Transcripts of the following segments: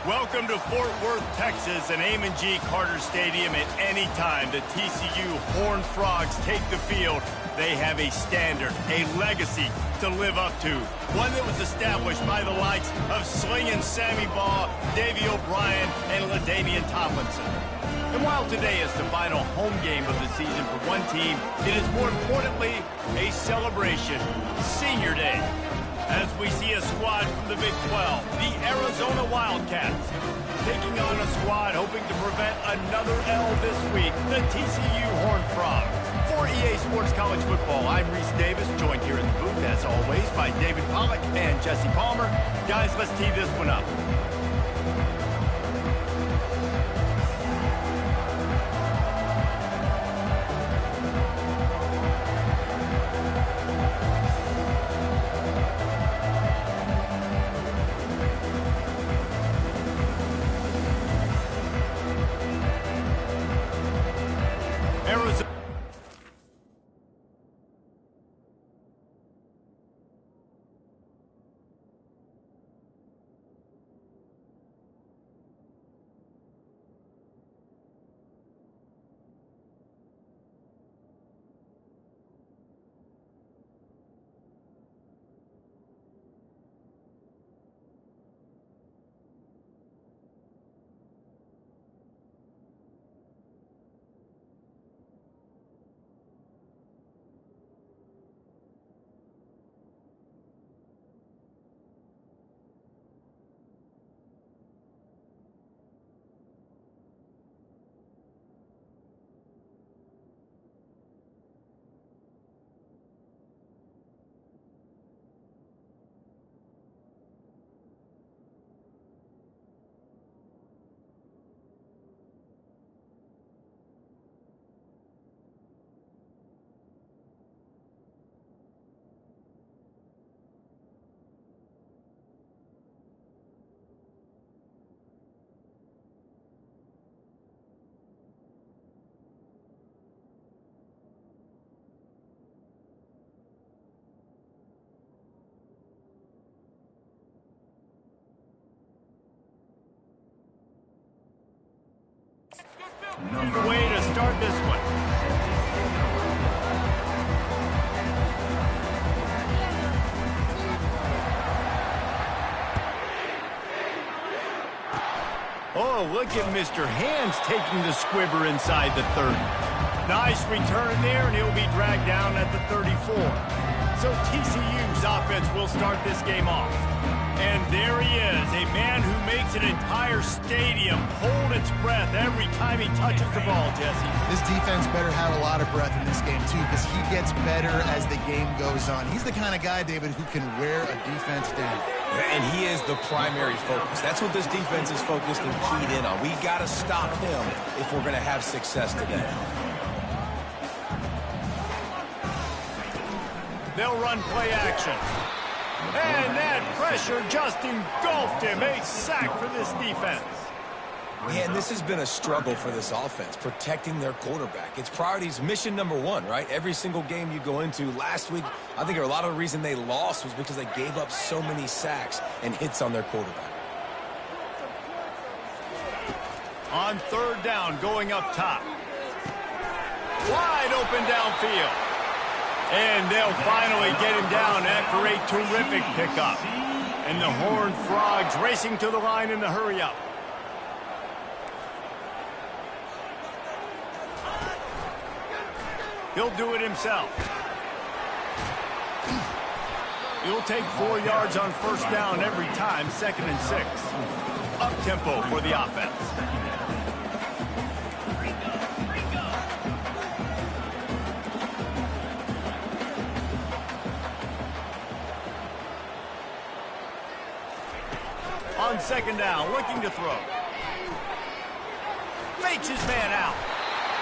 Welcome to Fort Worth, Texas, and Amon G. Carter Stadium. At any time the TCU Horned Frogs take the field, they have a standard, a legacy to live up to. One that was established by the likes of Slingin' Sammy Baugh, Davey O'Brien, and LaDainian Tomlinson. And while today is the final home game of the season for one team, it is more importantly a celebration, Senior Day. As we see a squad from the Big 12, the Arizona Wildcats, taking on a squad hoping to prevent another L this week, the TCU Horned Frogs. For EA Sports College Football, I'm Reese Davis, joined here in the booth, as always, by David Pollack and Jesse Palmer. Guys, let's tee this one up. Way to start this one. Oh, look at Mr. Hands taking the squibber inside the 30. Nice return there, and he'll be dragged down at the 34. So TCU's offense will start this game off. And there he is, a man who makes an entire stadium hold its breath every time he touches the ball, Jesse. This defense better have a lot of breath in this game, too, because he gets better as the game goes on. He's the kind of guy, David, who can wear a defense down. And he is the primary focus. That's what this defense is focused and keyed in on. We got to stop him if we're going to have success today. They'll run play action. And that pressure just engulfed him. A sack for this defense. Man, this has been a struggle for this offense, protecting their quarterback. It's priorities, mission number one, right? Every single game you go into. Last week, I think a lot of the reason they lost was because they gave up so many sacks and hits on their quarterback. On third down, going up top. Wide open downfield. And they'll finally get him down after a terrific pickup. And the Horned Frogs racing to the line in the hurry-up. He'll do it himself. He'll take 4 yards on first down every time, 2nd and 6. Up-tempo for the offense. On second down, looking to throw. Fakes his man out.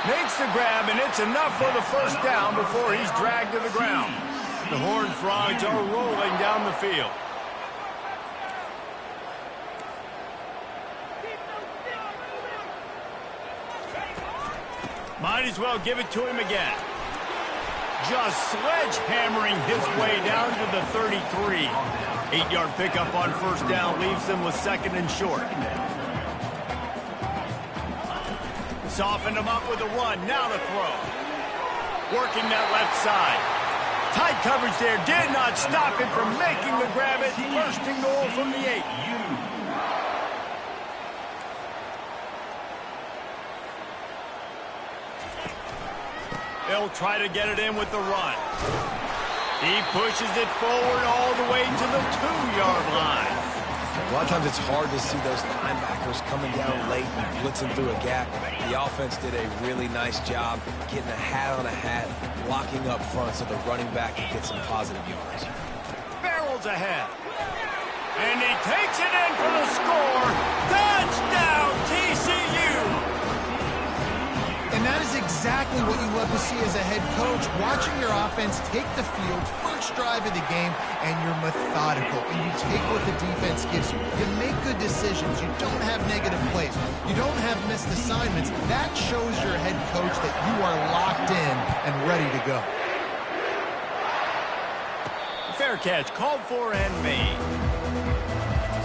Makes the grab, and it's enough for the first down before he's dragged to the ground. The Horned Frogs are rolling down the field. Might as well give it to him again. just sledgehammering his way down to the 33. 8-yard pickup on first down leaves them with 2nd and short. Softened him up with a run, now to throw. Working that left side. Tight coverage there, did not stop him from making the grab at 1st and goal from the 8. They'll try to get it in with the run. He pushes it forward all the way to the 2-yard line. A lot of times it's hard to see those linebackers coming down late and blitzing through a gap. The offense did a really nice job getting a hat on a hat, blocking up front so the running back can get some positive yards. Barrels ahead. And he takes it in for the score. Touchdown, TCU! And that is exactly what you love to see as a head coach, watching your offense take the field, first drive of the game, and you're methodical, and you take what the defense gives you. You make good decisions. You don't have negative plays. You don't have missed assignments. That shows your head coach that you are locked in and ready to go. Fair catch, called for and made.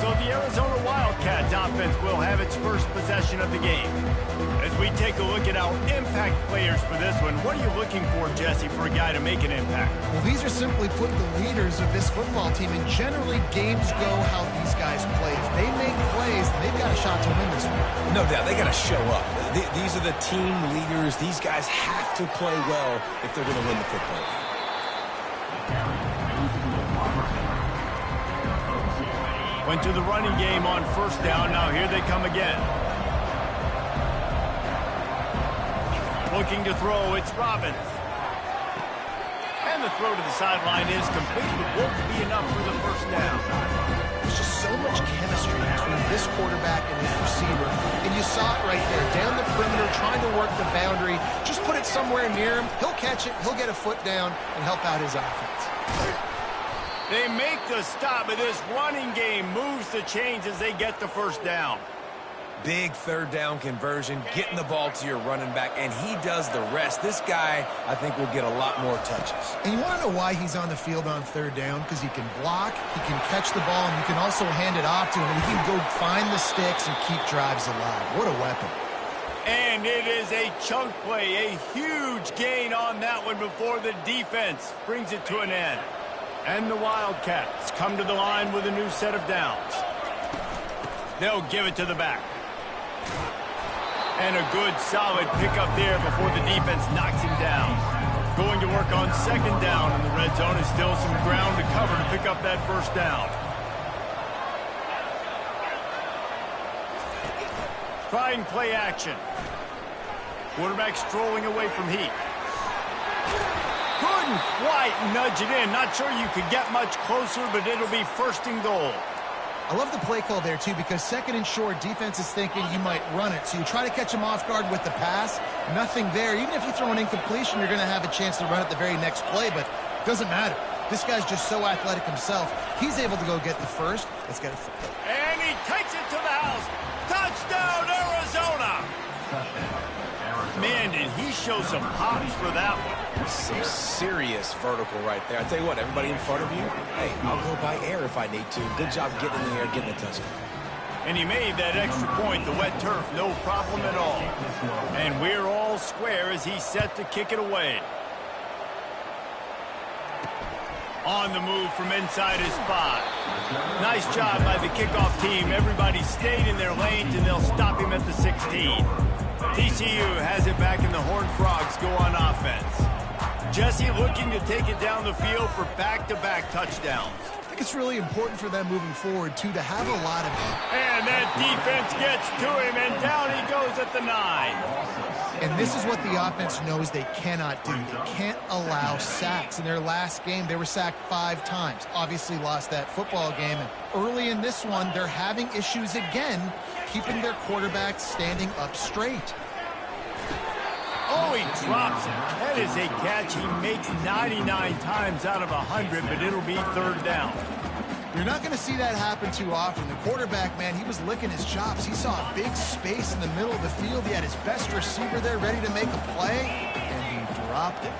So the Arizona Wildcats offense will have its first possession of the game. As we take a look at our impact players for this one, what are you looking for, Jesse, for a guy to make an impact? Well, these are simply put the leaders of this football team, and generally games go how these guys play. If they make plays, they've got a shot to win this one. No doubt, they got to show up. These are the team leaders. These guys have to play well if they're going to win the football game. Went to the running game on first down. Now here they come again. Looking to throw, it's Robbins. And the throw to the sideline is complete, but won't be enough for the first down. There's just so much chemistry between this quarterback and his receiver. And you saw it right there, down the perimeter, trying to work the boundary. Just put it somewhere near him. He'll catch it, he'll get a foot down, and help out his offense. They make the stop, but this running game moves the chains as they get the first down. Big 3rd down conversion, getting the ball to your running back, and he does the rest. This guy, I think, will get a lot more touches. And you want to know why he's on the field on 3rd down? Because he can block, he can catch the ball, and you can also hand it off to him, and he can go find the sticks and keep drives alive. What a weapon. And it is a chunk play, a huge gain on that one before the defense brings it to an end. And the Wildcats come to the line with a new set of downs. They'll give it to the back. And a good, solid pickup there before the defense knocks him down. Going to work on 2nd down in the red zone is still some ground to cover to pick up that first down. Trying play action. Quarterback strolling away from heat. Couldn't quite nudge it in. Not sure you could get much closer, but it'll be 1st and goal. I love the play call there, too, because 2nd and short, defense is thinking you might run it. So you try to catch him off guard with the pass. Nothing there. Even if you throw an incompletion, you're going to have a chance to run it the very next play, but it doesn't matter. This guy's just so athletic himself. He's able to go get the first. Let's get it. And he takes it to the house. Touchdown, Arizona! Man, did he show some hops for that one. Some serious vertical right there. I tell you what, everybody in front of you, hey, I'll go by air if I need to. Good job getting in the air, getting a touchdown. And he made that extra point, the wet turf, no problem at all. And we're all square as he's set to kick it away. On the move from inside his 5. Nice job by the kickoff team. Everybody stayed in their lanes, and they'll stop him at the 16. TCU has it back, and the Horned Frogs go on offense. Jesse looking to take it down the field for back-to-back touchdowns. I think it's really important for them moving forward, too, to have a lot of... And that defense gets to him, and down he goes at the 9. And this is what the offense knows they cannot do. They can't allow sacks. In their last game, they were sacked 5 times. Obviously lost that football game. And early in this one, they're having issues again, keeping their quarterback standing up straight. Oh, he drops it. That is a catch he makes 99 times out of 100, but it'll be 3rd down. You're not going to see that happen too often. The quarterback, man, he was licking his chops. He saw a big space in the middle of the field. He had his best receiver there ready to make a play, and he dropped it.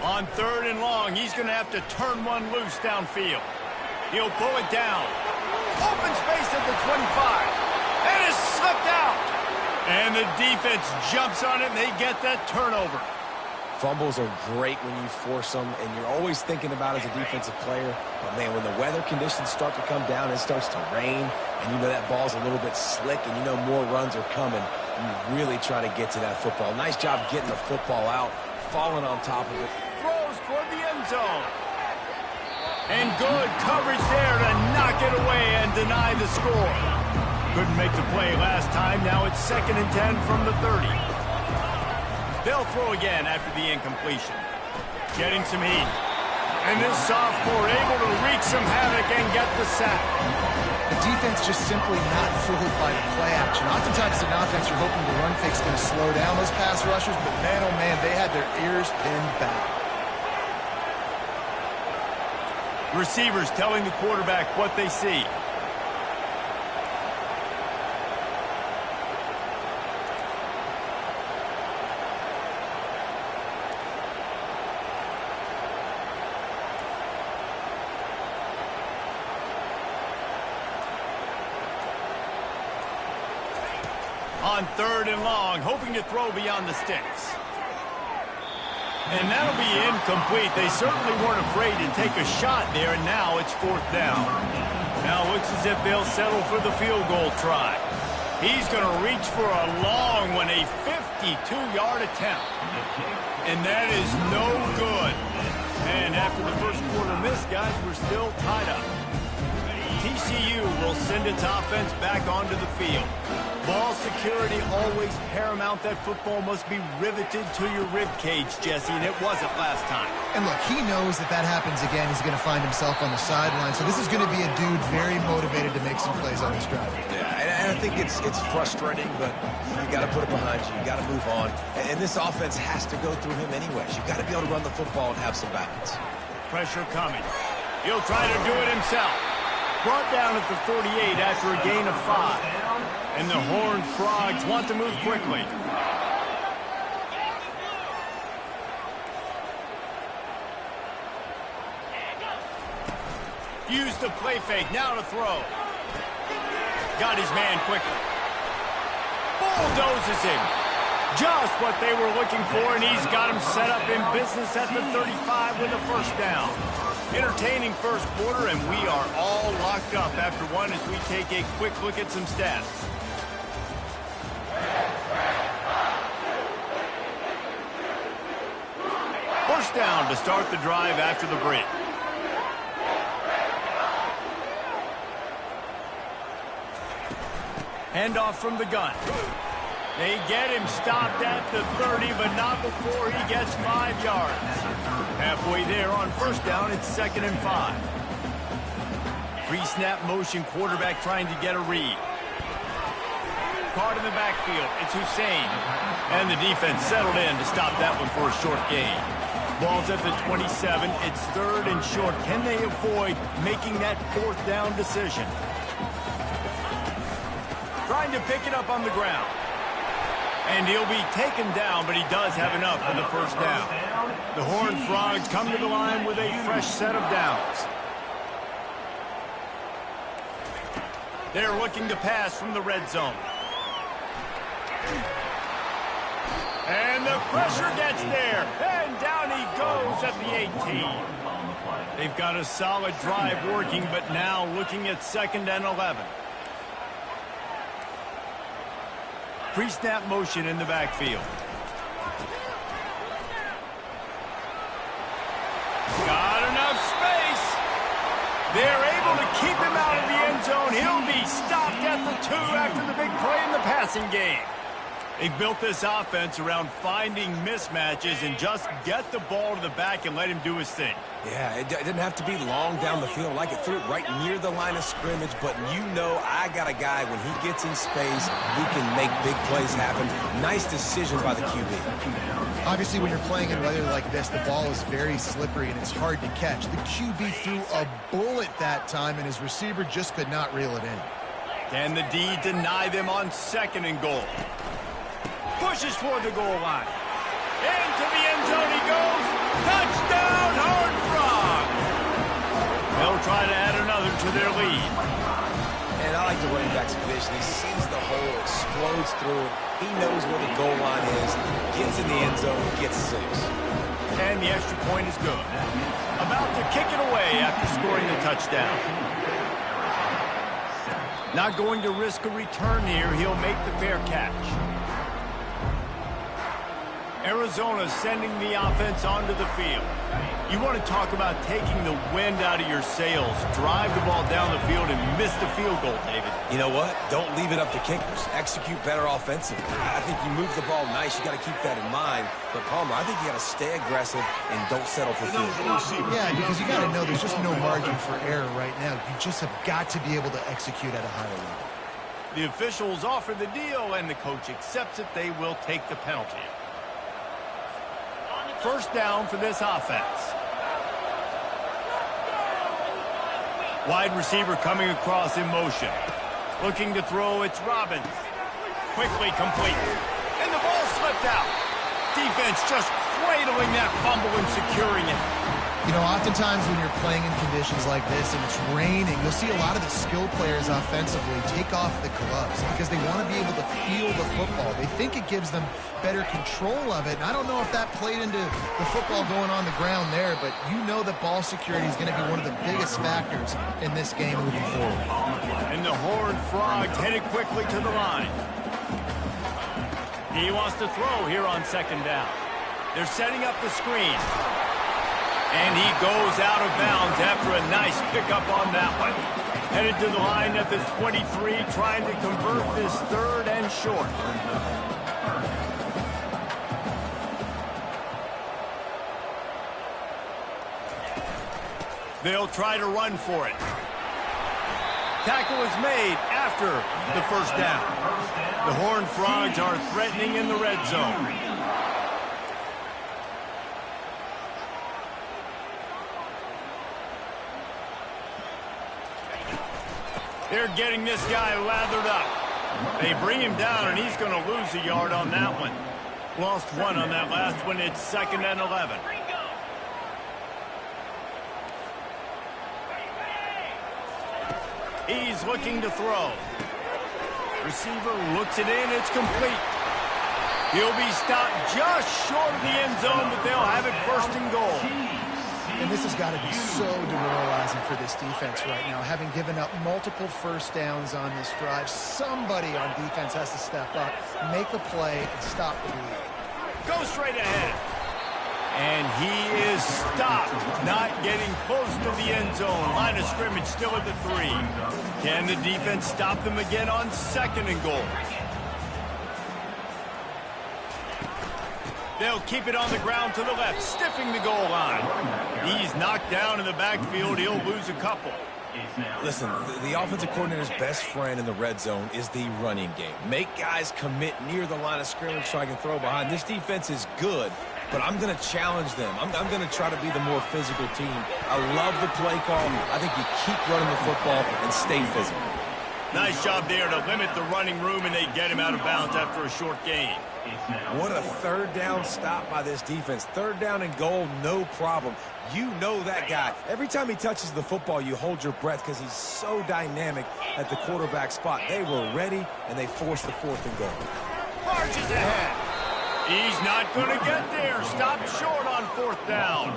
On 3rd and long, he's going to have to turn one loose downfield. He'll pull it down. Open space at the 25. And it's slipped out. And the defense jumps on it, and they get that turnover. Fumbles are great when you force them, and you're always thinking about as a defensive player. But, man, when the weather conditions start to come down, it starts to rain, and you know that ball's a little bit slick, and you know more runs are coming. You really try to get to that football. Nice job getting the football out, falling on top of it. Throws toward the end zone. And good coverage there to knock it away and deny the score. Couldn't make the play last time. Now it's 2nd and 10 from the 30. They'll throw again after the incompletion. Getting some heat. And this sophomore able to wreak some havoc and get the sack. The defense just simply not fooled by the play action. Oftentimes an offense, you're hoping the run fake's going to slow down those pass rushers, but man, oh man, they had their ears pinned back. Receivers telling the quarterback what they see. On 3rd and long, hoping to throw beyond the sticks. And that'll be incomplete. They certainly weren't afraid to take a shot there, and now it's 4th down. Now it looks as if they'll settle for the field goal try. He's going to reach for a long one, a 52-yard attempt. And that is no good. And after the first quarter miss, guys, we're still tied up. TCU will send its offense back onto the field. Ball security always paramount. That football must be riveted to your rib cage, Jesse, and it wasn't last time. And look, he knows that that happens again. He's going to find himself on the sideline. So this is going to be a dude very motivated to make some plays on this drive. Yeah, and I think it's frustrating, but you got to put it behind you. You got to move on. And this offense has to go through him anyways. You've got to be able to run the football and have some balance. Pressure coming. He'll try to do it himself. Brought down at the 48 after a gain of 5. And the Horned Frogs want to move quickly. Use the play fake, now to throw. Got his man quickly. Bulldozes him. Just what they were looking for, and he's got him set up in business at the 35 with a 1st down. Entertaining first quarter, and we are all locked up after one as we take a quick look at some stats. First down to start the drive after the break. Handoff from the gun. They get him stopped at the 30, but not before he gets 5 yards. Halfway there on 1st down, it's 2nd and 5. Pre-snap motion, quarterback trying to get a read. Card in the backfield, it's Hussein. And the defense settled in to stop that one for a short gain. Ball's at the 27, it's 3rd and short. Can they avoid making that 4th down decision? Trying to pick it up on the ground. And he'll be taken down, but he does have enough for the 1st down. The Horned Frogs come to the line with a fresh set of downs. They're looking to pass from the red zone. And the pressure gets there. And down he goes at the 18. They've got a solid drive working, but now looking at 2nd and 11. Pre-snap motion in the backfield. Got enough space. They're able to keep him out of the end zone. He'll be stopped at the 2 after the big play in the passing game. They've built this offense around finding mismatches and just get the ball to the back and let him do his thing. Yeah, it didn't have to be long down the field. Like it threw it right near the line of scrimmage, but you know I got a guy when he gets in space who can make big plays happen. Nice decision by the QB. Obviously, when you're playing in weather like this, the ball is very slippery and it's hard to catch. The QB threw a bullet that time, and his receiver just could not reel it in. Can the D deny them on 2nd and goal? Pushes toward the goal line. Into the end zone he goes. Touchdown, Horned Frog! They'll try to add another to their lead. And I like the running back's vision. He sees the hole, explodes through it. He knows where the goal line is, gets in the end zone, gets 6. And the extra point is good. About to kick it away after scoring the touchdown. Not going to risk a return here. He'll make the fair catch. Arizona sending the offense onto the field. You want to talk about taking the wind out of your sails. Drive the ball down the field and miss the field goal, David. You know what? Don't leave it up to kickers. Execute better offensively. I think you move the ball nice. You got to keep that in mind. But, Palmer, I think you got to stay aggressive and don't settle for field goals. Yeah, because you got to know there's just no margin for error right now. You just have got to be able to execute at a higher level. The officials offer the deal, and the coach accepts it. They will take the penalty. First down for this offense. Wide receiver coming across in motion. Looking to throw, it's Robbins. Quickly complete. And the ball slipped out. Defense just cradling that fumble and securing it. You know, oftentimes when you're playing in conditions like this and it's raining, you'll see a lot of the skill players offensively take off the gloves because they want to be able to feel the football. They think it gives them better control of it. And I don't know if that played into the football going on the ground there, but you know that ball security is going to be one of the biggest factors in this game moving forward. And the Horned Frogs headed quickly to the line. He wants to throw here on second down. They're setting up the screen. And he goes out of bounds after a nice pickup on that one. Headed to the line at the 23, trying to convert this third and short. They'll try to run for it. Tackle is made after the first down. The Horned Frogs are threatening in the red zone. They're getting this guy lathered up. They bring him down, and he's going to lose a yard on that one. Lost one on that last one. It's 2nd and 11. He's looking to throw. Receiver looks it in. It's complete. He'll be stopped just short of the end zone, but they'll have it 1st and goal. And this has got to be so demoralizing for this defense right now. Having given up multiple first downs on this drive, somebody on defense has to step up, make a play, and stop the lead. Go straight ahead. And he is stopped, not getting close to the end zone. Line of scrimmage still at the 3. Can the defense stop them again on 2nd and goal? They'll keep it on the ground to the left, stiffing the goal line. He's knocked down in the backfield. He'll lose a couple. Listen, the offensive coordinator's best friend in the red zone is the running game. Make guys commit near the line of scrimmage so I can throw behind. This defense is good, but I'm going to challenge them. I'm going to try to be the more physical team. I love the play call. I think you keep running the football and stay physical. Nice job there to limit the running room, and they get him out of bounds after a short gain. What a 3rd down stop by this defense. 3rd down and goal, no problem. You know that guy. Every time he touches the football, you hold your breath because he's so dynamic at the quarterback spot. They were ready, and they forced the 4th and goal. Marches ahead. He's not going to get there. Stopped short on 4th down.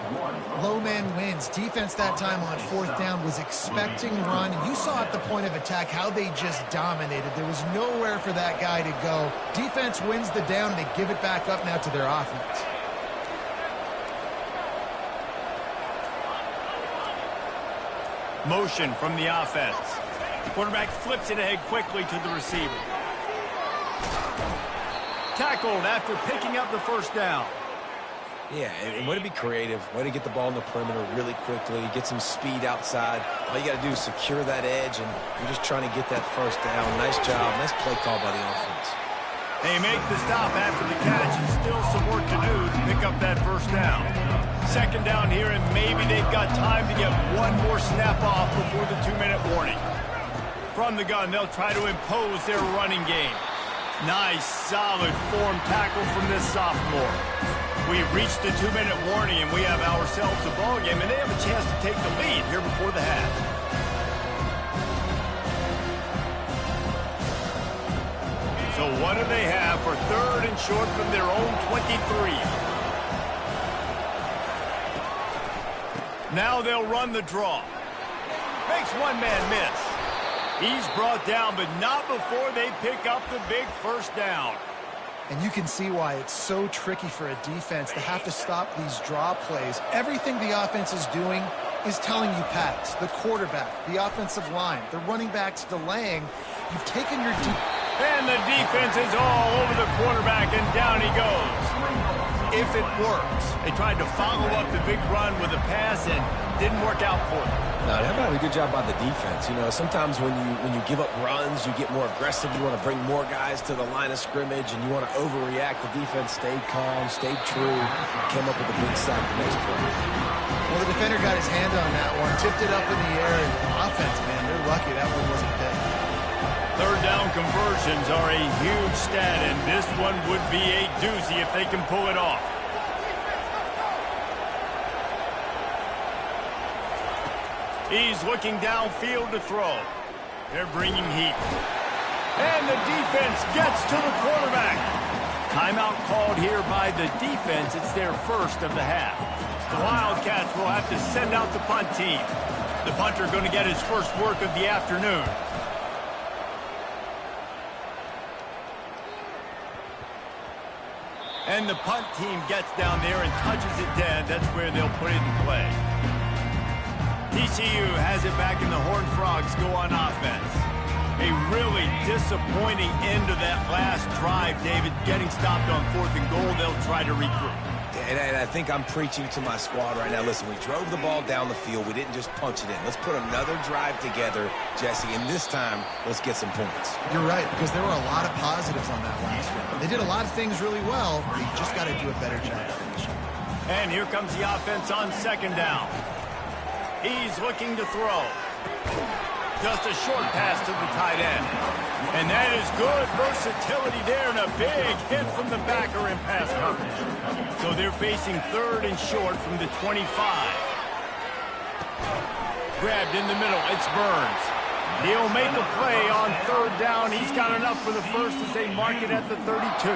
Low man wins. Defense that time on 4th down was expecting run. And you saw at the point of attack how they just dominated. There was nowhere for that guy to go. Defense wins the down. They give it back up now to their offense. Motion from the offense. Quarterback flips it ahead quickly to the receiver. Tackled after picking up the 1st down. Yeah, and way to be creative. Way to get the ball in the perimeter really quickly. Get some speed outside. All you got to do is secure that edge, and you're just trying to get that 1st down. Nice job. Nice play call by the offense. They make the stop after the catch, and still some work to do to pick up that 1st down. 2nd down here, and maybe they've got time to get one more snap off before the 2-minute warning. From the gun, they'll try to impose their running game. Nice, solid form tackle from this sophomore. We've reached the 2-minute warning, and we have ourselves a ball game, and they have a chance to take the lead here before the half. So what do they have for 3rd and short from their own 23? Now they'll run the draw. Makes one man miss. He's brought down, but not before they pick up the big first down. And you can see why it's so tricky for a defense to have to stop these draw plays. Everything the offense is doing is telling you pass. The quarterback, the offensive line, the running backs delaying. You've taken your and the defense is all over the quarterback, and down he goes. If it works. They tried to follow up the big run with a pass and didn't work out for them. No, that might be a good job by the defense. You know, sometimes when you give up runs, you get more aggressive. You want to bring more guys to the line of scrimmage, and you want to overreact. The defense stayed calm, stayed true, came up with a big sack the next play. Well, the defender got his hand on that one, tipped it up in the air, and offense, man, they're lucky that one wasn't picked. 3rd down conversions are a huge stat, and this one would be a doozy if they can pull it off. He's looking downfield to throw. They're bringing heat. And the defense gets to the quarterback. Timeout called here by the defense. It's their first of the half. The Wildcats will have to send out the punt team. The punter going to get his first work of the afternoon. And the punt team gets down there and touches it dead. That's where they'll put it in play. TCU has it back, and the Horned Frogs go on offense. A really disappointing end to that last drive, David. Getting stopped on 4th and goal, they'll try to regroup. And I think I'm preaching to my squad right now. Listen, we drove the ball down the field. We didn't just punch it in. Let's put another drive together, Jesse, and this time, let's get some points. You're right, because there were a lot of positives on that last one. They did a lot of things really well. They just got to do a better job finishing. And here comes the offense on 2nd down. He's looking to throw. Just a short pass to the tight end. And that is good versatility there, and a big hit from the backer in pass coverage. So they're facing 3rd and short from the 25. Grabbed in the middle. It's Burns. He'll make a play on 3rd down. He's got enough for the first as they mark it at the 32.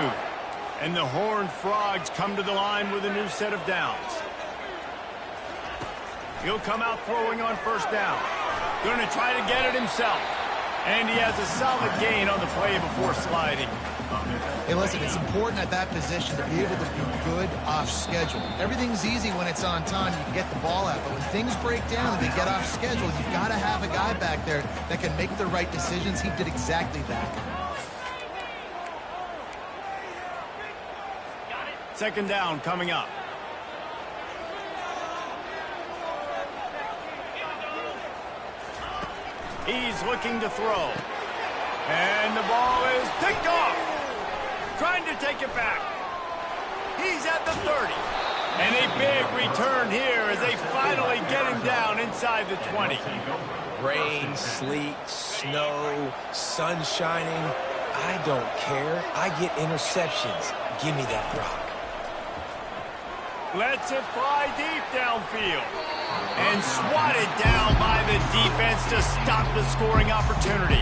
And the Horned Frogs come to the line with a new set of downs. He'll come out throwing on 1st down. Going to try to get it himself. And he has a solid gain on the play before sliding. Hey, listen, it's important at that position to be able to be good off schedule. Everything's easy when it's on time. You can get the ball out. But when things break down and they get off schedule, you've got to have a guy back there that can make the right decisions. He did exactly that. 2nd down coming up. He's looking to throw. And the ball is picked off. Trying to take it back. He's at the 30. And a big return here as they finally get him down inside the 20. Rain, sleet, snow, sun shining. I don't care. I get interceptions. Give me that rock. Lets it fly deep downfield. And swatted down by the defense to stop the scoring opportunity.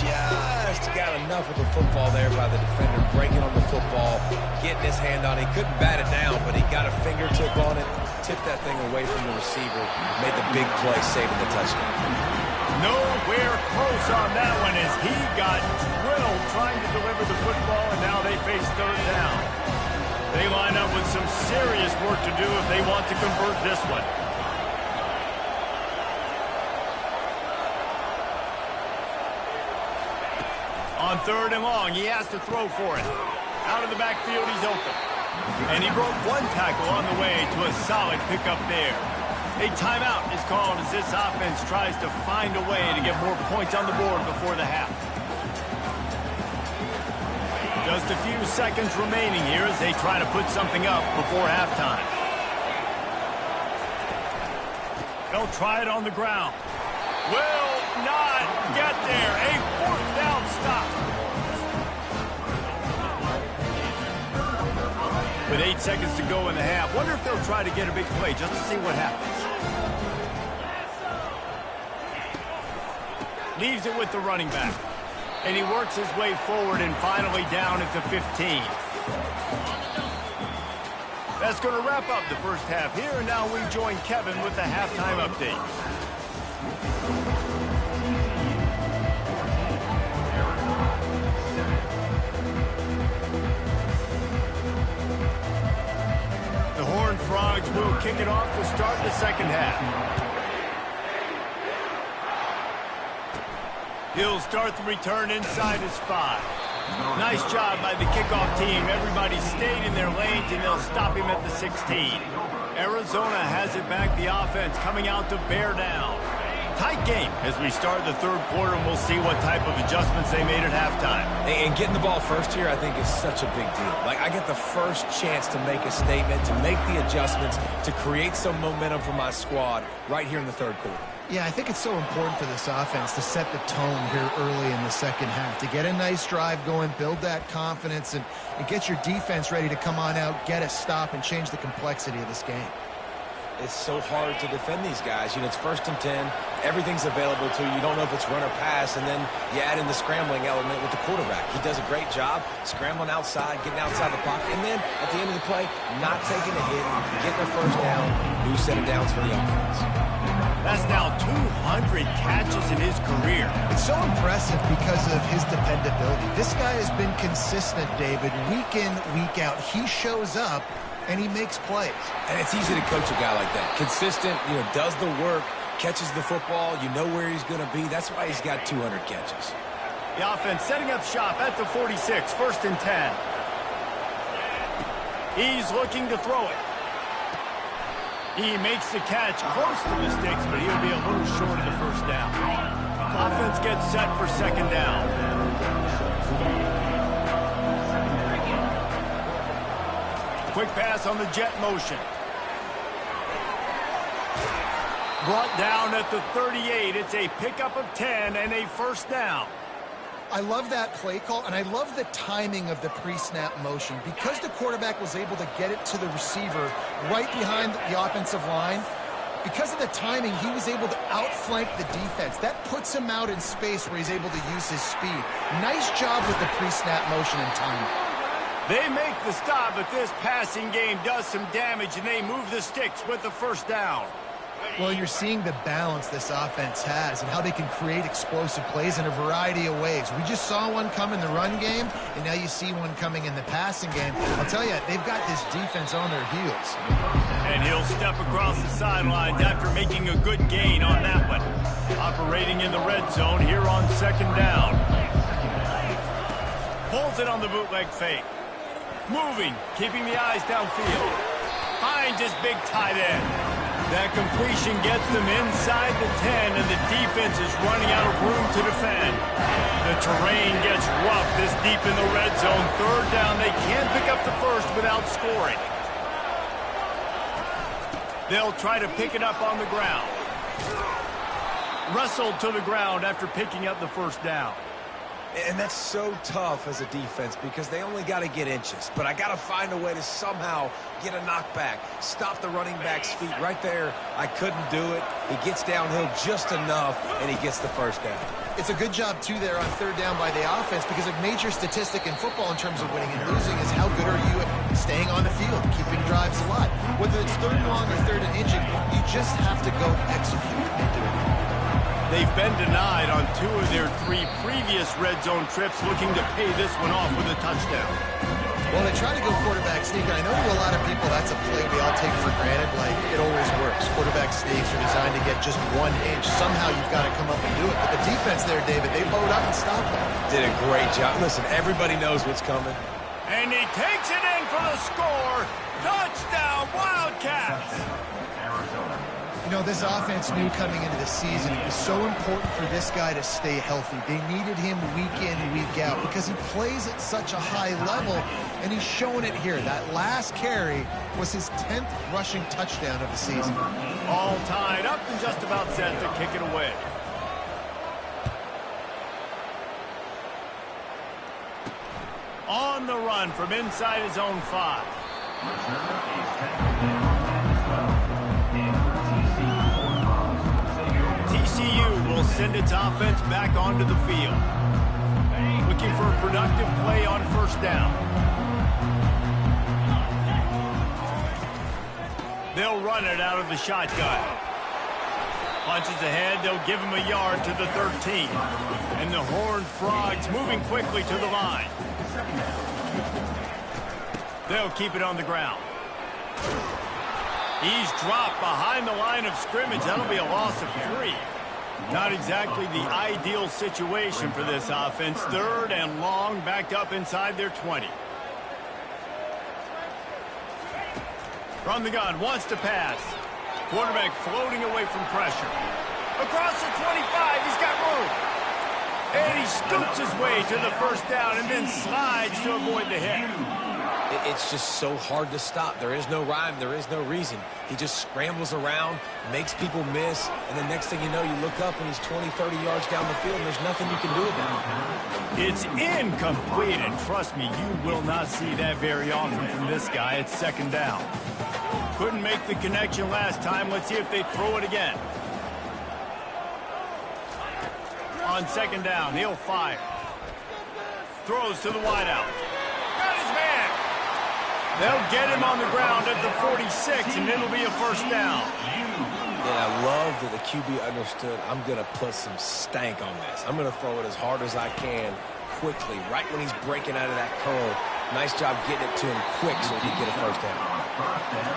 Yeah, just got enough of the football there by the defender, breaking on the football, getting his hand on it. He couldn't bat it down, but he got a fingertip on it, tipped that thing away from the receiver, made the big play, saving the touchdown. Nowhere close on that one as he got drilled trying to deliver the football, and now they face 3rd down. They line up with some serious work to do if they want to convert this one. On 3rd and long, he has to throw for it. Out of the backfield, he's open. And he broke one tackle on the way to a solid pickup there. A timeout is called as this offense tries to find a way to get more points on the board before the half. Just a few seconds remaining here as they try to put something up before halftime. They'll try it on the ground. Will not get there. A 4th down stop. With 8 seconds to go in the half, wonder if they'll try to get a big play just to see what happens. Leaves it with the running back. And he works his way forward and finally down at the 15. That's going to wrap up the first half here, and now we join Kevin with the halftime update. The Horned Frogs will kick it off to start the second half. He'll start the return inside his 5. Nice job by the kickoff team. Everybody stayed in their lanes, and they'll stop him at the 16. Arizona has it back. The offense coming out to bear down. Tight game as we start the third quarter, and we'll see what type of adjustments they made at halftime. And getting the ball first here, I think, is such a big deal. Like, I get the first chance to make a statement, to make the adjustments, to create some momentum for my squad right here in the third quarter. Yeah, I think it's so important for this offense to set the tone here early in the second half, to get a nice drive going, build that confidence, and get your defense ready to come on out, get a stop, and change the complexity of this game. It's so hard to defend these guys. You know, it's 1st and 10. Everything's available to you. You don't know if it's run or pass, and then you add in the scrambling element with the quarterback. He does a great job scrambling outside, getting outside the pocket, and then at the end of the play, not taking a hit, getting a first down, new set of downs for the offense. That's now 200 catches in his career. It's so impressive because of his dependability. This guy has been consistent, David, week in, week out. He shows up, and he makes plays. And it's easy to coach a guy like that. Consistent, you know, does the work, catches the football, you know where he's going to be. That's why he's got 200 catches. The offense setting up shop at the 46, 1st and 10. He's looking to throw it. He makes the catch close to the sticks, but he'll be a little short of the first down. Offense gets set for second down. Quick pass on the jet motion. Brought down at the 38. It's a pickup of 10 and a first down. I love that play call, and I love the timing of the pre-snap motion. Because the quarterback was able to get it to the receiver right behind the offensive line, because of the timing, he was able to outflank the defense. That puts him out in space where he's able to use his speed. Nice job with the pre-snap motion and timing. They make the stop, but this passing game does some damage, and they move the sticks with the first down. Well, you're seeing the balance this offense has and how they can create explosive plays in a variety of ways. We just saw one come in the run game, and now you see one coming in the passing game. I'll tell you, they've got this defense on their heels. And he'll step across the sidelines after making a good gain on that one. Operating in the red zone here on second down. Pulls it on the bootleg fake. Moving, keeping the eyes downfield. Finds his big tight end. That completion gets them inside the 10, and the defense is running out of room to defend. The terrain gets rough this deep in the red zone. Third down, they can't pick up the first without scoring. They'll try to pick it up on the ground. Wrestled to the ground after picking up the first down. And that's so tough as a defense because they only got to get inches. But I got to find a way to somehow get a knockback, stop the running back's feet right there. I couldn't do it. He gets downhill just enough, and he gets the first down. It's a good job, too, there on third down by the offense because a major statistic in football in terms of winning and losing is how good are you at staying on the field, keeping drives alive. Whether it's third and long or third and inching, you just have to go execute and do it. They've been denied on 2 of their 3 previous red zone trips, looking to pay this one off with a touchdown. Well, they try to go quarterback sneak, and I know to a lot of people that's a play we all take for granted, like it always works. Quarterback sneaks are designed to get just 1 inch. Somehow you've got to come up and do it. But the defense there, David, they bowed up and stopped them. Did a great job. Listen, everybody knows what's coming. And he takes it in for the score. Touchdown, Wildcats! You know, this offense knew coming into the season it was so important for this guy to stay healthy. They needed him week in, week out because he plays at such a high level, and he's showing it here. That last carry was his 10th rushing touchdown of the season. All tied up and just about set to kick it away. On the run from inside his own 5. TCU will send its offense back onto the field. Looking for a productive play on first down. They'll run it out of the shotgun. Punches ahead, they'll give him a yard to the 13. And the Horned Frogs moving quickly to the line. They'll keep it on the ground. He's dropped behind the line of scrimmage. That'll be a loss of 3. Not exactly the ideal situation for this offense. 3rd and long, backed up inside their 20. From the gun, wants to pass. Quarterback floating away from pressure. Across the 25, he's got room. And he scoots his way to the first down and then slides to avoid the hit. It's just so hard to stop. There is no rhyme. There is no reason. He just scrambles around, makes people miss, and the next thing you know, you look up and he's 20, 30 yards down the field, and there's nothing you can do about it. It's incomplete, and trust me, you will not see that very often from this guy. It's 2nd down. Couldn't make the connection last time. Let's see if they throw it again. On 2nd down, he'll fire. Throws to the wideout. Got his man. They'll get him on the ground at the 46, and it'll be a first down. Yeah, I love that the QB understood, I'm going to put some stank on this. I'm going to throw it as hard as I can, quickly, right when he's breaking out of that curl. Nice job getting it to him quick so he can get a first down.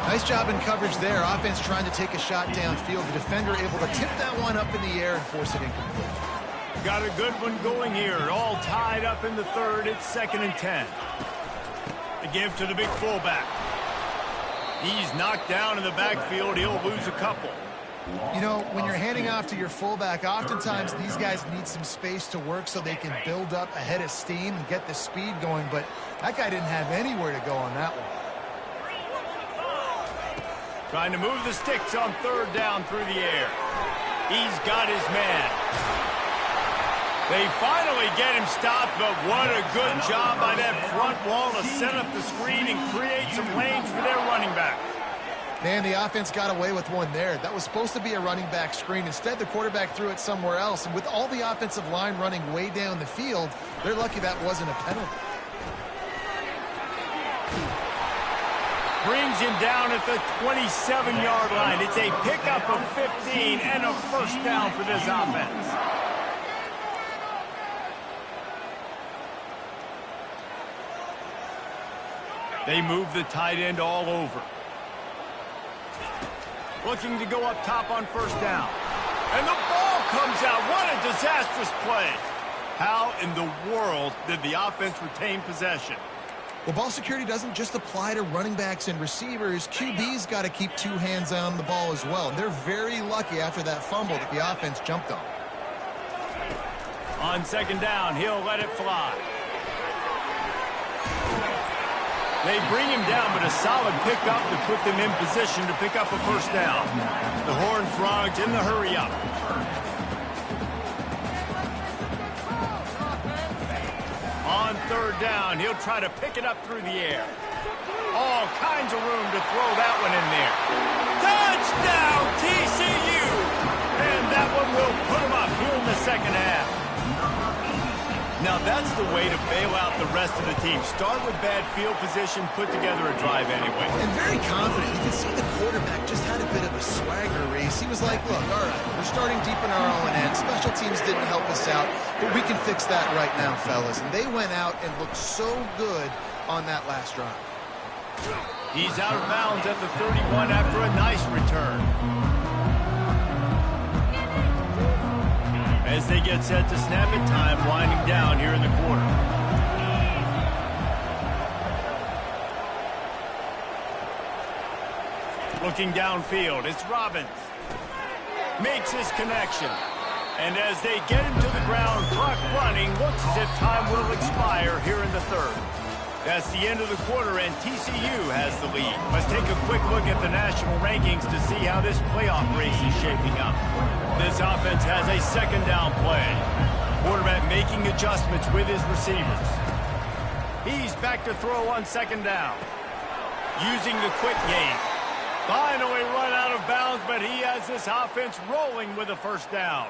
Nice job in coverage there. Offense trying to take a shot downfield. The defender able to tip that one up in the air and force it incomplete. Got a good one going here. All tied up in the 3rd. It's 2nd and 10. The give to the big fullback. He's knocked down in the backfield. He'll lose a couple. You know, when you're handing off to your fullback, oftentimes these guys need some space to work so they can build up a head of steam and get the speed going, but that guy didn't have anywhere to go on that one. Trying to move the sticks on 3rd down through the air. He's got his man. They finally get him stopped, but what a good job by that front wall to set up the screen and create some lanes for their running back. Man, the offense got away with one there. That was supposed to be a running back screen. Instead, the quarterback threw it somewhere else. And with all the offensive line running way down the field, they're lucky that wasn't a penalty. Brings him down at the 27-yard line. It's a pickup of 15 and a first down for this offense. They move the tight end all over. Looking to go up top on first down. And the ball comes out. What a disastrous play. How in the world did the offense retain possession? Well, ball security doesn't just apply to running backs and receivers. QB's got to keep 2 hands on the ball as well. They're very lucky after that fumble that the offense jumped on. On 2nd down, he'll let it fly. They bring him down, but a solid pickup to put them in position to pick up a first down. The Horned Frogs in the hurry-up. On 3rd down, he'll try to pick it up through the air. All kinds of room to throw that one in there. Touchdown, TCU! And that one will put him up here in the 2nd half. Now that's the way to bail out the rest of the team. Start with bad field position, put together a drive anyway. And very confident. You can see the quarterback just had a bit of a swagger race. He was like, look, all right, we're starting deep in our own end. Special teams didn't help us out, but we can fix that right now, fellas. And they went out and looked so good on that last drive. He's out of bounds at the 31 after a nice return. As they get set to snap it, time winding down here in the quarter. Looking downfield, it's Robbins. Makes his connection. And as they get him to the ground, clock running, looks as if time will expire here in the 3rd. That's the end of the quarter, and TCU has the lead. Let's take a quick look at the national rankings to see how this playoff race is shaping up. This offense has a 2nd down play. Quarterback making adjustments with his receivers. He's back to throw on 2nd down. using the quick game. Finally run out of bounds, but he has this offense rolling with a first down.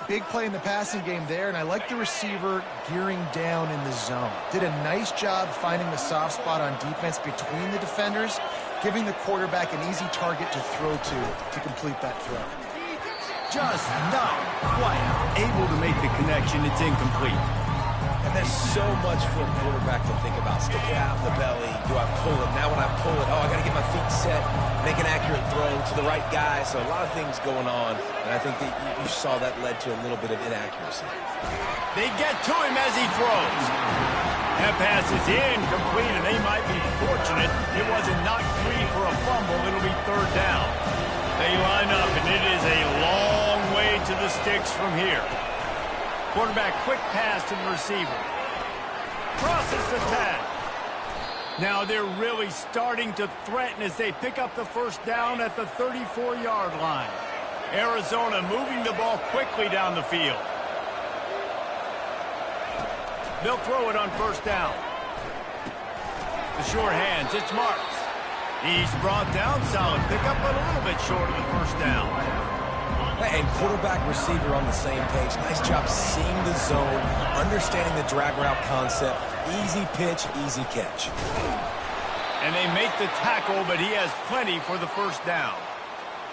Big play in the passing game there, and I like the receiver gearing down in the zone. Did a nice job finding the soft spot on defense between the defenders, giving the quarterback an easy target to throw to complete that throw. Just not quite able to make the connection. It's incomplete. And there's so much for a quarterback to think about. Stick it out in the belly. Do I pull it? Now when I pull it, I got to get my feet set, make an accurate throw to the right guy. So a lot of things going on, and I think that you saw that led to a little bit of inaccuracy. They get to him as he throws. That pass is incomplete, and they might be fortunate it wasn't knocked free for a fumble. It'll be third down. They line up, and it is a long way to the sticks from here. Quarterback quick pass to the receiver. Crosses the tag. Now they're really starting to threaten as they pick up the first down at the 34-yard line. Arizona moving the ball quickly down the field. They'll throw it on first down. The short hands, it's Marks. He's brought down, solid pickup, but a little bit short of the first down. And quarterback, receiver on the same page. Nice job seeing the zone, understanding the drag route concept. Easy pitch, easy catch. And they make the tackle, but he has plenty for the first down.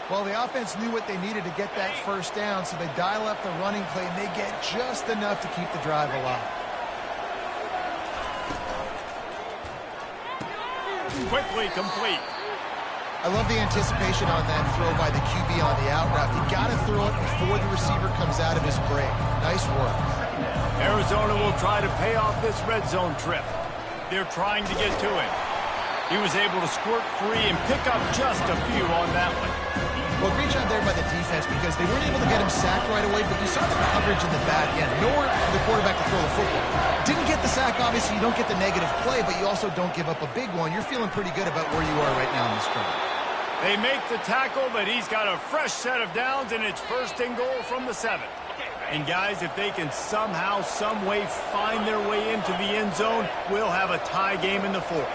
Well, the offense knew what they needed to get that first down, so they dial up the running play, and they get just enough to keep the drive alive. Quickly complete. I love the anticipation on that throw by the QB on the out route. You got to throw it before the receiver comes out of his break. Nice work. Arizona will try to pay off this red zone trip. They're trying to get to him. He was able to squirt free and pick up just a few on that one. Well, great job there by the defense because they weren't able to get him sacked right away, but you saw the coverage in the back end. Nowhere for the quarterback to throw the football. Didn't get the sack, obviously. You don't get the negative play, but you also don't give up a big one. You're feeling pretty good about where you are right now in this drive. They make the tackle, but he's got a fresh set of downs, and it's first and goal from the 7. And guys, if they can somehow, some way find their way into the end zone, we'll have a tie game in the 4th.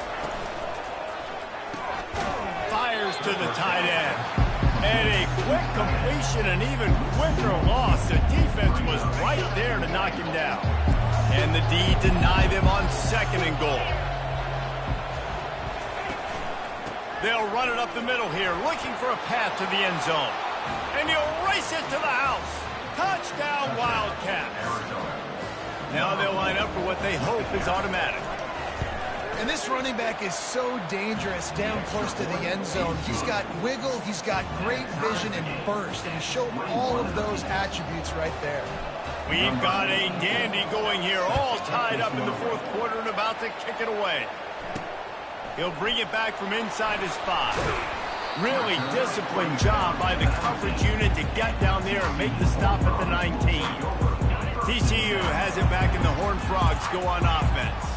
Fires to the tight end. And a quick completion, an even quicker loss. The defense was right there to knock him down. And the D deny them on 2nd and goal. They'll run it up the middle here, looking for a path to the end zone. And he'll race it to the house. Touchdown, Wildcats. Now they'll line up for what they hope is automatic. And this running back is so dangerous down close to the end zone. He's got wiggle, he's got great vision and burst, and he showed all of those attributes right there. We've got a dandy going here, all tied up in the 4th quarter and about to kick it away. He'll bring it back from inside his 5. Really disciplined job by the coverage unit to get down there and make the stop at the 19. TCU has it back in the Horned Frogs go on offense.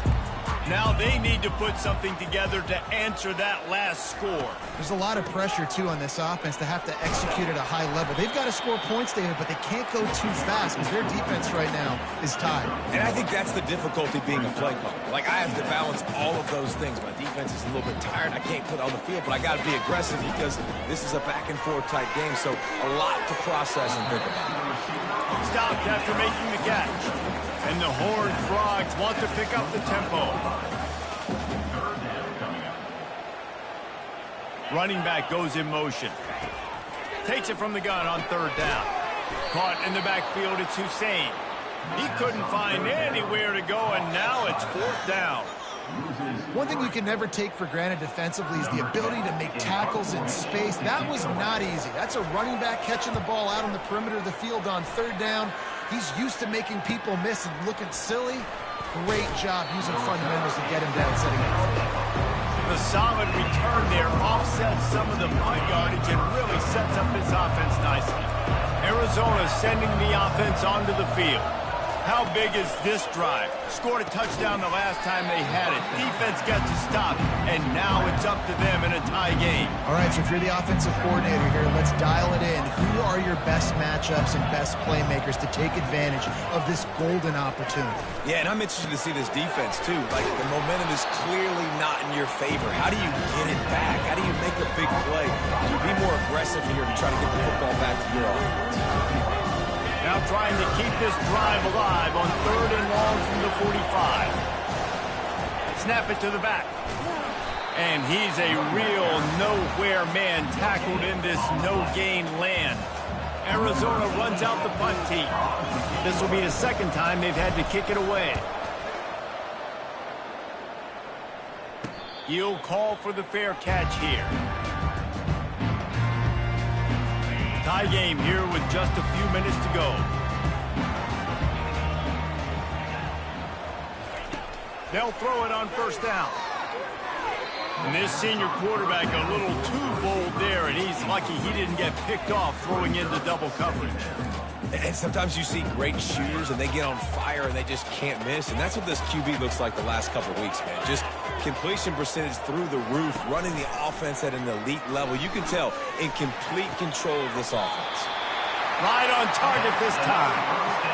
Now they need to put something together to answer that last score. There's a lot of pressure, too, on this offense to have to execute at a high level. They've got to score points, David, but they can't go too fast because their defense right now is tied. And I think that's the difficulty being a play caller. Like, I have to balance all of those things. My defense is a little bit tired. I can't put on the field, but I got to be aggressive because this is a back-and-forth type game, so a lot to process and think about. Stopped after making the catch. And the Horned Frogs want to pick up the tempo. Running back goes in motion. Takes it from the gun on 3rd down. Caught in the backfield, it's Hussein. He couldn't find anywhere to go, and now it's 4th down. One thing you can never take for granted defensively is the ability to make tackles in space. That was not easy. That's a running back catching the ball out on the perimeter of the field on 3rd down. He's used to making people miss and looking silly. Great job using fundamentals to get him down, setting up. The solid return there offsets some of the punt yardage and really sets up this offense nicely. Arizona sending the offense onto the field. How big is this drive? Scored a touchdown the last time they had it. Defense got to stop, and now it's up to them in a tie game. All right, so if you're the offensive coordinator here, let's dial it in. Who are your best matchups and best playmakers to take advantage of this golden opportunity? Yeah, and I'm interested to see this defense, too. Like, the momentum is clearly not in your favor. How do you get it back? How do you make a big play? You be more aggressive here to try to get the football back to your offense. Now trying to keep this drive alive on 3rd and long from the 45. Snap it to the back. And he's a real nowhere man tackled in this no-gain land. Arizona runs out the punt team. This will be the second time they've had to kick it away. He'll call for the fair catch here. Tie game here with just a few minutes to go. They'll throw it on 1st down. And this senior quarterback a little too bold there, and he's lucky he didn't get picked off throwing into double coverage. And sometimes you see great shooters, and they get on fire, and they just can't miss. And that's what this QB looks like the last couple of weeks, man. Just completion percentage through the roof, running the offense at an elite level. You can tell in complete control of this offense. Right on target this time.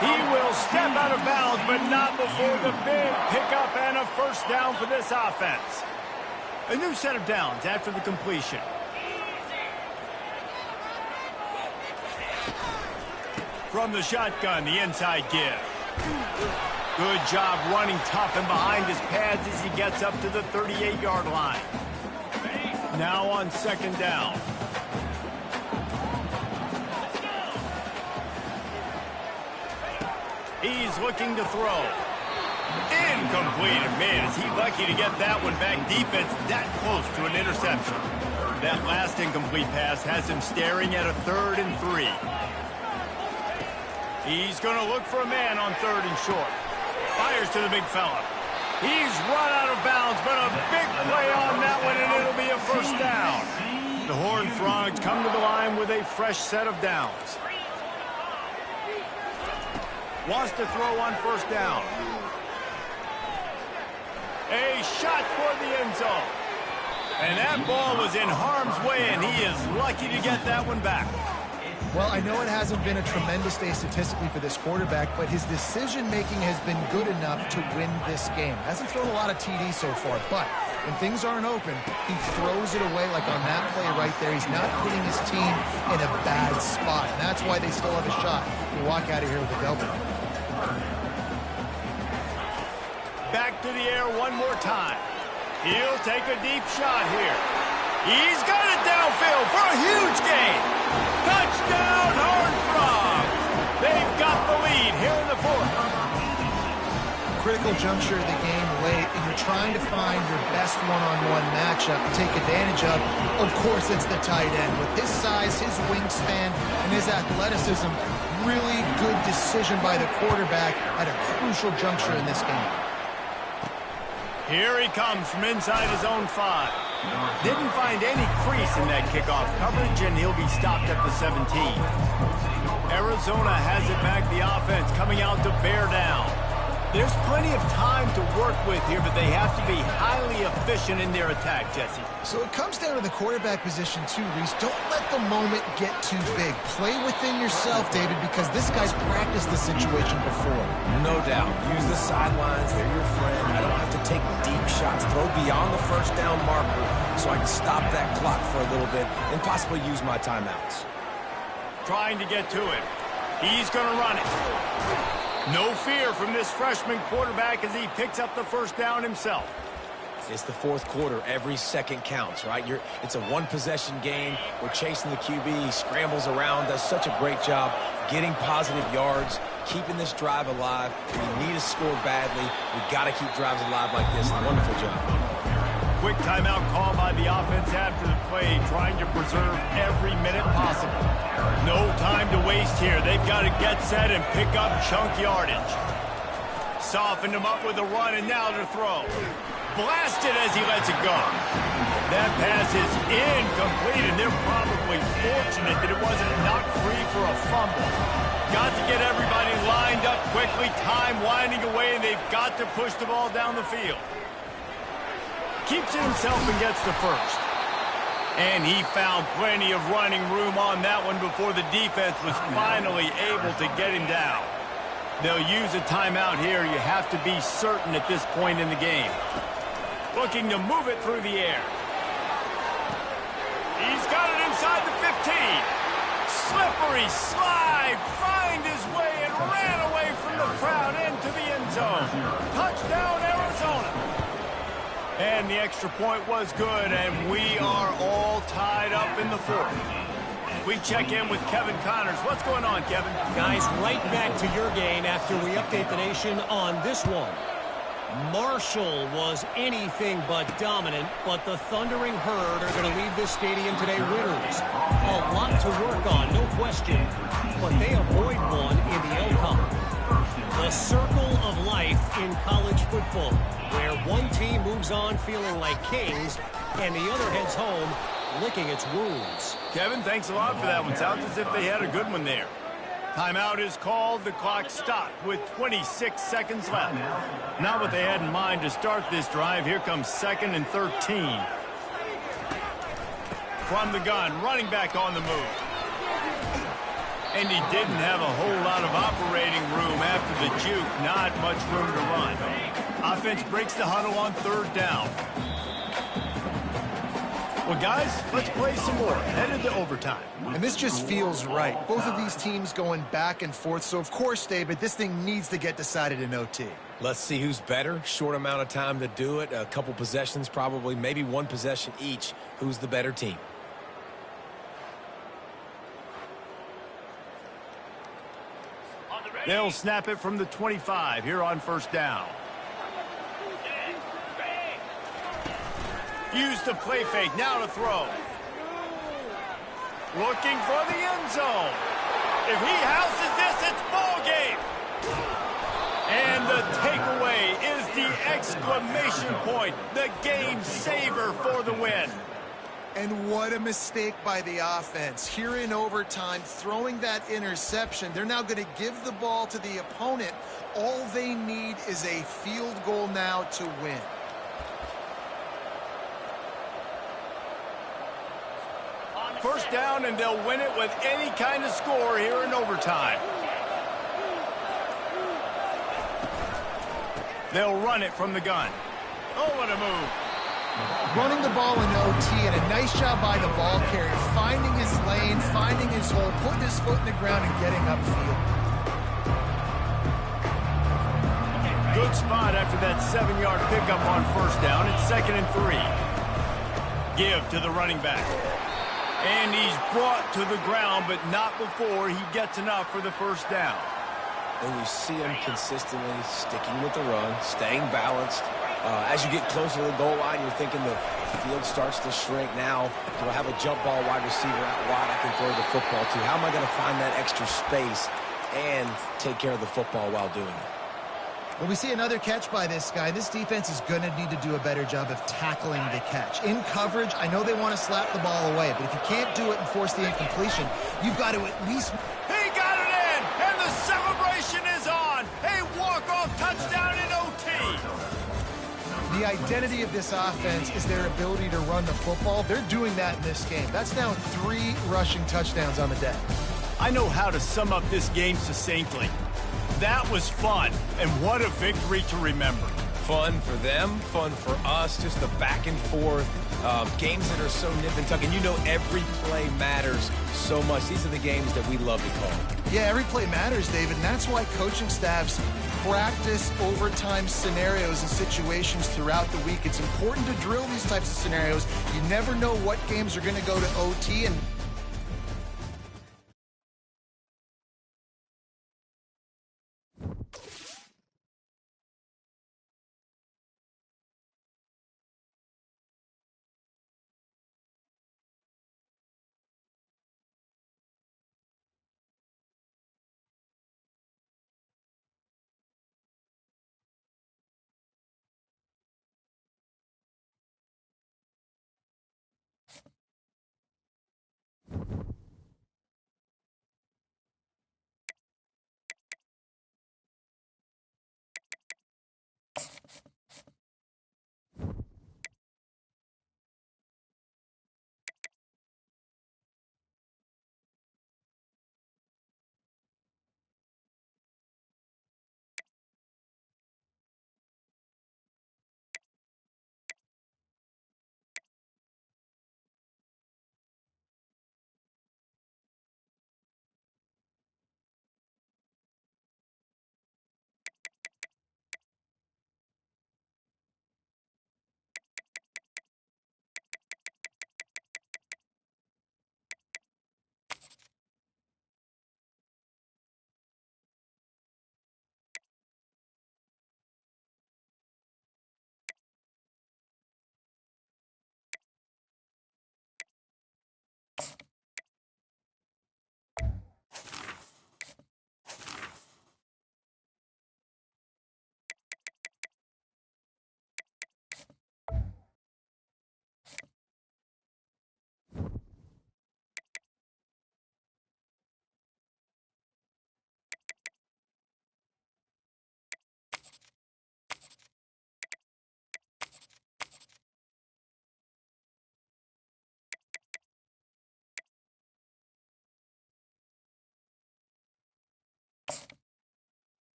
He will step out of bounds, but not before the big pickup and a 1st down for this offense. A new set of downs after the completion. From the shotgun, the inside give. Good job running tough and behind his pads as he gets up to the 38-yard line. Now on 2nd down. He's looking to throw. Incomplete. Man, is he lucky to get that one back. Defense that close to an interception. That last incomplete pass has him staring at a 3rd and 3. He's going to look for a man on 3rd and short. Fires to the big fella. He's run out of bounds, but a big play on that one, and it'll be a 1st down. The Horned Frogs come to the line with a fresh set of downs. Wants to throw on 1st down. A shot for the end zone. And that ball was in harm's way, and he is lucky to get that one back. Well, I know it hasn't been a tremendous day statistically for this quarterback, but his decision-making has been good enough to win this game. Hasn't thrown a lot of TDs so far, but when things aren't open, he throws it away like on that play right there. He's not putting his team in a bad spot, and that's why they still have a shot to walk out of here with a W. Back to the air one more time. He'll take a deep shot here. He's got it downfield for a huge gain. Touchdown, Horned Frogs. They've got the lead here in the 4th. Critical juncture of the game late, and you're trying to find your best one-on-one matchup to take advantage of. Of course, it's the tight end. With his size, his wingspan, and his athleticism, really good decision by the quarterback at a crucial juncture in this game. Here he comes from inside his own 5. Didn't find any crease in that kickoff coverage, and he'll be stopped at the 17. Arizona has it back, the offense coming out to bear down. There's plenty of time to work with here, but they have to be highly efficient in their attack, Jesse. So it comes down to the quarterback position too, Reese. Don't let the moment get too big. Play within yourself, David, because this guy's practiced the situation before. No doubt. Use the sidelines. They're your friend. I don't have to take deep shots. Throw beyond the 1st down marker so I can stop that clock for a little bit and possibly use my timeouts. Trying to get to it. He's going to run it. No fear from this freshman quarterback as he picks up the 1st down himself. It's the 4th quarter. Every second counts, right? It's a one-possession game. We're chasing the QB. He scrambles around, does such a great job getting positive yards, keeping this drive alive. We need to score badly. We've got to keep drives alive like this. Wonderful job. Quick timeout call by the offense after the play, trying to preserve every minute possible. No time to waste here. They've got to get set and pick up chunk yardage. Softened him up with a run, and now to throw. Blasted as he lets it go. That pass is incomplete, and they're probably fortunate that it wasn't knocked free for a fumble. Got to get everybody lined up quickly, time winding away, and they've got to push the ball down the field. Keeps it himself and gets the first. And he found plenty of running room on that one before the defense was finally able to get him down. They'll use a timeout here. You have to be certain at this point in the game. Looking to move it through the air. He's got it inside the 15. Slippery slide, find his way and ran away from the crowd into the end zone. Touchdown, Arizona. And the extra point was good, and we are all tied up in the fourth. We check in with Kevin Connors. What's going on, Kevin? Guys, right back to your game after we update the nation on this one. Marshall was anything but dominant, but the Thundering Herd are going to leave this stadium today winners. A lot to work on, no question, but they avoid one in the outcome. The circle of life in college football, where one team moves on feeling like kings and the other heads home licking its wounds. Kevin, thanks a lot for that one. Sounds as if they had a good one there. Timeout is called. The clock stopped with 26 seconds left. Not what they had in mind to start this drive. Here comes 2nd and 13. From the gun, running back on the move. And he didn't have a whole lot of operating room after the juke. Not much room to run. Offense breaks the huddle on 3rd down. Well, guys, let's play some more. Headed to overtime. And this just feels right. Both of these teams going back and forth. So, of course, David, this thing needs to get decided in OT. Let's see who's better. Short amount of time to do it. A couple possessions probably. Maybe one possession each. Who's the better team? They'll snap it from the 25 here on 1st down. Use the play fake, now to throw. Looking for the end zone. If he houses this, it's ball game. And the takeaway is the exclamation point, the game saver for the win. And what a mistake by the offense. Here in overtime, throwing that interception, they're now going to give the ball to the opponent. All they need is a field goal now to win. First down, and they'll win it with any kind of score here in overtime. They'll run it from the gun. Oh, what a move. Running the ball in OT, and a nice job by the ball carrier, finding his lane, finding his hole, putting his foot in the ground and getting upfield. Good spot after that 7-yard pickup on 1st down. It's 2nd and 3. Give to the running back. And he's brought to the ground, but not before he gets enough for the 1st down. And you see him consistently sticking with the run, staying balanced. As you get closer to the goal line, you're thinking the field starts to shrink. Now, do I have a jump ball wide receiver out wide I can throw the football to? How am I going to find that extra space and take care of the football while doing it? Well, we see another catch by this guy. This defense is going to need to do a better job of tackling the catch. In coverage, I know they want to slap the ball away, but if you can't do it and force the incompletion, you've got to at least... He got it in, and the celebration is on. A walk-off touchdown in OT. The identity of this offense is their ability to run the football. They're doing that in this game. That's now 3 rushing touchdowns on the day. I know how to sum up this game succinctly. That was fun, and what a victory to remember. Fun for them, fun for us, just the back and forth, games that are so nip and tuck, and you know every play matters so much. These are the games that we love to call. Yeah, every play matters, David, and that's why coaching staffs practice overtime scenarios and situations throughout the week. It's important to drill these types of scenarios. You never know what games are going to go to OT, and